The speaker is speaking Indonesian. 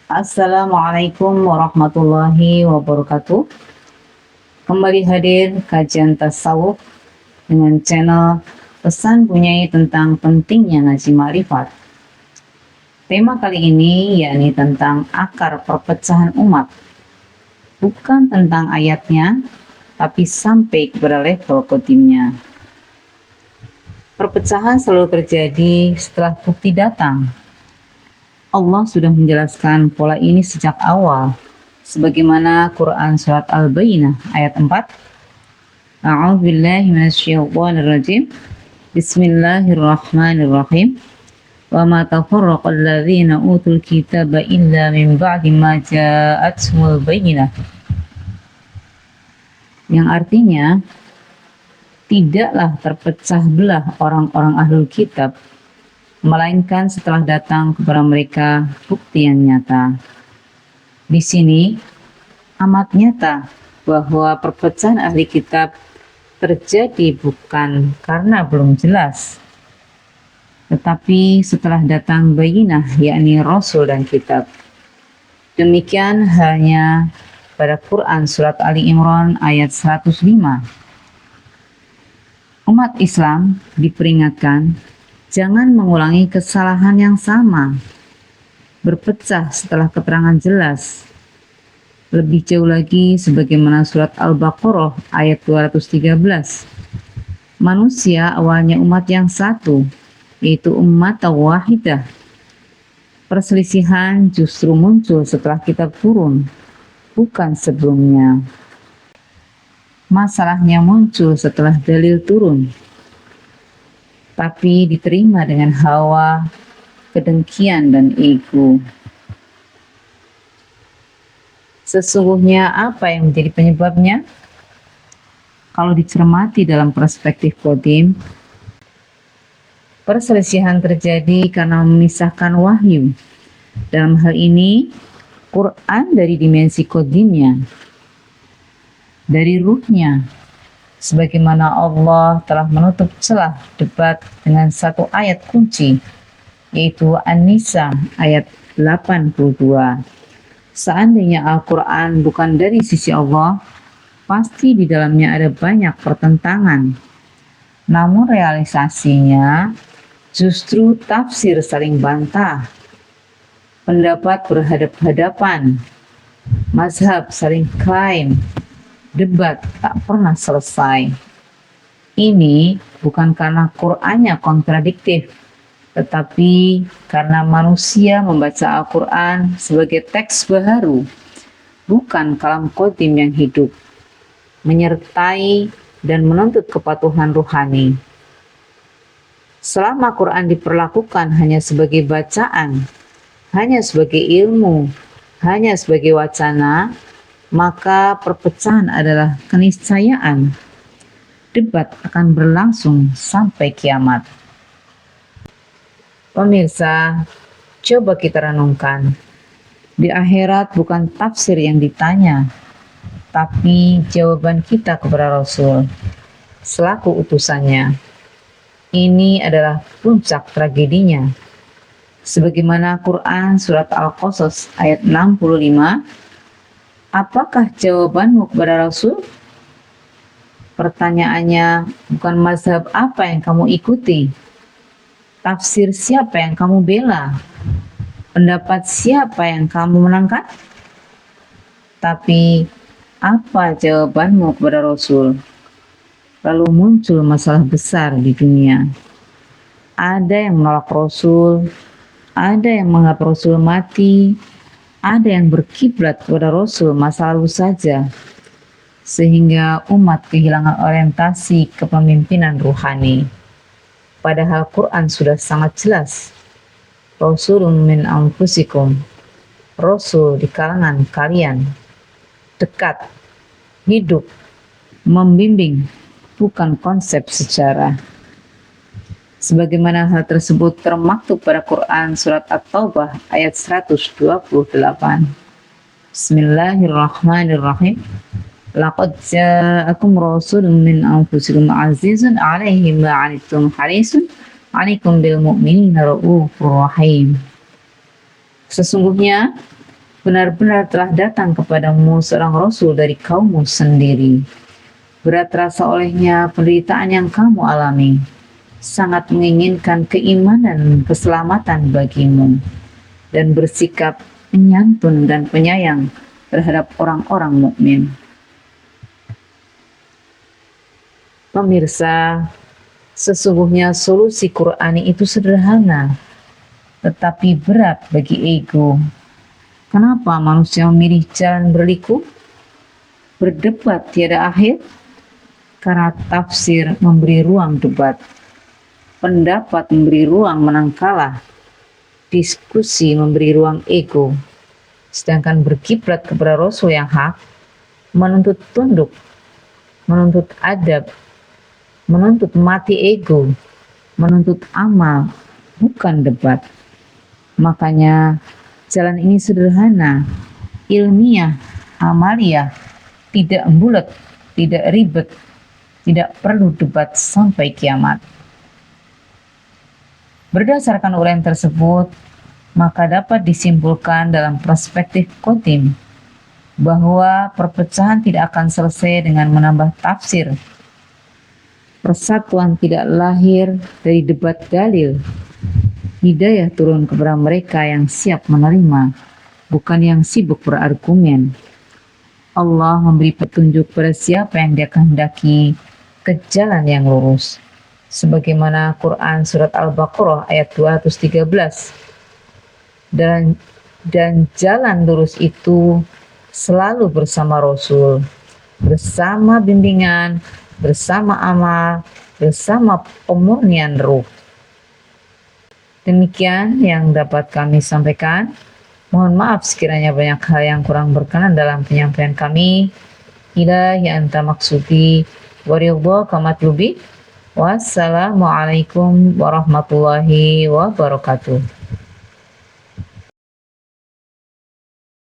Assalamualaikum warahmatullahi wabarakatuh. Kembali hadir kajian tasawuf dengan channel Pesan Bunyai tentang pentingnya ngaji ma'rifat. Tema kali ini yakni tentang akar perpecahan umat. Bukan tentang ayatnya, tapi sampai kepada level khotimnya. Perpecahan selalu terjadi setelah bukti datang. Allah sudah menjelaskan pola ini sejak awal, sebagaimana Quran Surat Al-Bayyinah ayat 4. A'udzubillahi minasyaitonirrajim. Bismillahirrahmanirrahim. Wa ma tafarraqal ladzina utul kitaba illa min ba'di ma ja'atuhumul bayyinah. Yang artinya, tidaklah terpecah belah orang-orang ahlul kitab melainkan setelah datang kepada mereka bukti yang nyata. Di sini amat nyata bahwa perpecahan ahli kitab terjadi bukan karena belum jelas, tetapi setelah datang bayinah, yakni Rasul dan kitab. Demikian halnya pada Quran Surat Ali Imran ayat 105. Umat Islam diperingatkan jangan mengulangi kesalahan yang sama, berpecah setelah keterangan jelas. Lebih jauh lagi sebagaimana surat Al-Baqarah ayat 213. Manusia awalnya umat yang satu, yaitu umat wahidah. Perselisihan justru muncul setelah kitab turun, bukan sebelumnya. Masalahnya muncul setelah dalil turun, tapi diterima dengan hawa, kedengkian, dan ego. Sesungguhnya apa yang menjadi penyebabnya? Kalau dicermati dalam perspektif qadim, perselisihan terjadi karena memisahkan wahyu. Dalam hal ini, Quran dari dimensi qadimnya, dari ruhnya, sebagaimana Allah telah menutup celah debat dengan satu ayat kunci, yaitu An-Nisa ayat 82. Seandainya Al-Quran bukan dari sisi Allah, pasti di dalamnya ada banyak pertentangan. Namun realisasinya justru tafsir saling bantah, pendapat berhadap-hadapan, mazhab saling klaim, debat tak pernah selesai. Ini bukan karena Qur'annya kontradiktif, tetapi karena manusia membaca Al-Quran sebagai teks baharu, bukan kalam qadim yang hidup, menyertai dan menuntut kepatuhan ruhani. Selama Quran diperlakukan hanya sebagai bacaan, hanya sebagai ilmu, hanya sebagai wacana, maka perpecahan adalah keniscayaan. Debat akan berlangsung sampai kiamat. Pemirsa, coba kita renungkan. Di akhirat bukan tafsir yang ditanya, tapi jawaban kita kepada Rasul selaku utusannya. Ini adalah puncak tragedinya. Sebagaimana Quran Surat Al-Qasas ayat 65, apakah jawabanmu kepada Rasul? Pertanyaannya bukan mazhab apa yang kamu ikuti, tafsir siapa yang kamu bela, pendapat siapa yang kamu menangkan, tapi apa jawabanmu kepada Rasul? Lalu muncul masalah besar di dunia. Ada yang menolak Rasul, ada yang menganggap Rasul mati, ada yang berkiblat kepada Rasul masa lalu saja, sehingga umat kehilangan orientasi kepemimpinan ruhani. Padahal Quran sudah sangat jelas. Rasulun min anfusikum, Rasul di kalangan kalian, dekat, hidup, membimbing, bukan konsep sejarah. Sebagaimana hal tersebut termaktub pada Quran Surat At-Taubah ayat 128. Bismillahirrahmanirrahim. Laqad ja'akum rasulun min anfusikum azizun 'alaihi ma 'anittum harisun 'alaikum bil mu'minina raufur rahim. Sesungguhnya benar-benar telah datang kepadamu seorang rasul dari kaummu sendiri. Berat terasa olehnya penderitaan yang kamu alami, sangat menginginkan keimanan dan keselamatan bagimu, dan bersikap penyantun dan penyayang terhadap orang-orang mukmin. Pemirsa, sesungguhnya solusi Qur'ani itu sederhana, tetapi berat bagi ego. Kenapa manusia memilih jalan berliku? Berdebat tiada akhir? Karena tafsir memberi ruang debat, pendapat memberi ruang menang kalah, diskusi memberi ruang ego, sedangkan berkiblat kepada Rasul yang hak, menuntut tunduk, menuntut adab, menuntut mati ego, menuntut amal, bukan debat. Makanya jalan ini sederhana, ilmiah, amaliyah, tidak bulat, tidak ribet, tidak perlu debat sampai kiamat. Berdasarkan uraian tersebut, maka dapat disimpulkan dalam perspektif Qadim bahwa perpecahan tidak akan selesai dengan menambah tafsir. Persatuan tidak lahir dari debat dalil. Hidayah turun kepada mereka yang siap menerima, bukan yang sibuk berargumen. Allah memberi petunjuk pada siapa yang Dia kehendaki ke jalan yang lurus, sebagaimana Quran surat Al-Baqarah ayat 213. Dan jalan lurus itu selalu bersama Rasul, bersama bimbingan, bersama amal, bersama pemurnian ruh. Demikian yang dapat kami sampaikan. Mohon maaf sekiranya banyak hal yang kurang berkenan dalam penyampaian kami. Ilahi anta maksudi wa ridhaka matlubi. Wassalamualaikum warahmatullahi wabarakatuh.